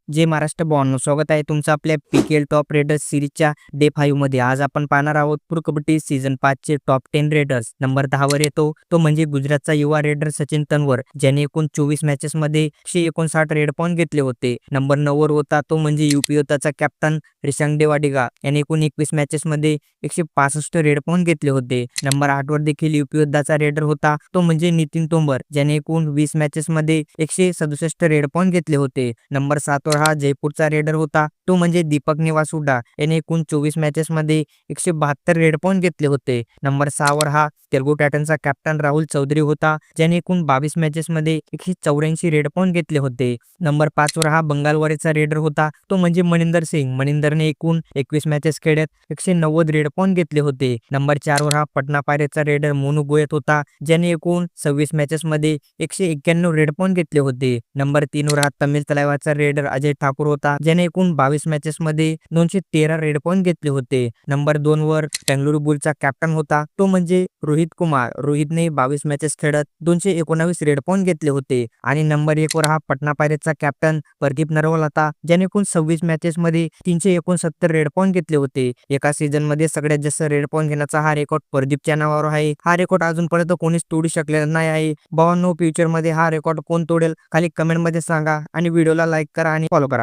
जय महाराष्ट्र भावांनो, स्वागत आहे तुमचं आपल्या पीकेएल टॉप रेडर्स सीरीजच्या डे 5 मध्ये. आज आपण पाहणार आहोत प्रो कबड्डी सीझन 5 चे टॉप 10 रेडर्स. नंबर 10 वर येतो तो म्हणजे गुजरातचा युवा रेडर सचिन तन्वर, ज्याने एकूण 24 मॅचेस मध्ये 159 रेड पॉईंट घेतले होते. नंबर 9 वर होता तो म्हणजे यूपी योद्धाचा कॅप्टन रिशांग देवाडिगा, याने एकूण 21 मॅचेस मध्ये 165 रेड पॉईंट घेतले होते. नंबर 8 वर देखील यूपी योद्धाचा रेडर होता तो म्हणजे नितीन तोमर, ज्याने एकूण 20 मॅचेस मध्ये 167 रेड पॉईंट घेतले होते. नंबर 7 वर हा जयपूरचा रेडर होता तो म्हणजे दीपक निवास हुड्डा, याने एकूण 24 मॅचेस मध्ये 172 रेड पॉईंट घेतले होते. नंबर 6 वर हा तेलुगू टायटनचा कॅप्टन राहुल चौधरी होता, ज्याने एकूण 22 मॅचेस मध्ये 184 रेड पॉईंट घेतले होते. नंबर 5 वर हा बंगालवारीचा रेडर होता तो म्हणजे मनिंदर सिंग. मनिंदरने एकूण 21 मॅचेस खेळत 190 रेड पॉईंट घेतले होते. नंबर 4 वर हा पटना पायरेटचा रेडर मोनू गोयत होता, ज्याने एकूण 26 मॅचेस मध्ये 191 रेड पॉईंट घेतले होते. नंबर 3 वर हा तमिळ तलावाचा रेडर अजय ठाकूर होता, ज्याने एकूण 22 मॅचेस मध्ये 213 रेड पॉईंट घेतले होते. नंबर 2 वर बेंगळुरू बुलचा कॅप्टन होता तो म्हणजे रोहित कुमार. रोहितने 22 मॅचेस खेळत 219 रेड पॉईंट घेतले होते. आणि नंबर 1 वर हा पटना पायरेटचा कॅप्टन प्रदीप नरवाल होता, ज्याने एकूण 26 मॅचेस मध्ये 369 रेड पॉईंट घेतले होते. एका सीझन मध्ये सगळ्यात जास्त रेड पॉईंट घेण्याचा हा रेकॉर्ड प्रदीपच्या नावावर आहे. हा रेकॉर्ड अजूनपर्यंत कोणीच तोडू शकलेला नाही आहे. भावांनो, फ्युचर मध्ये हा रेकॉर्ड कोण तोडेल खाली कमेंट मध्ये सांगा आणि व्हिडिओला लाईक करा आणि फॉलो करा.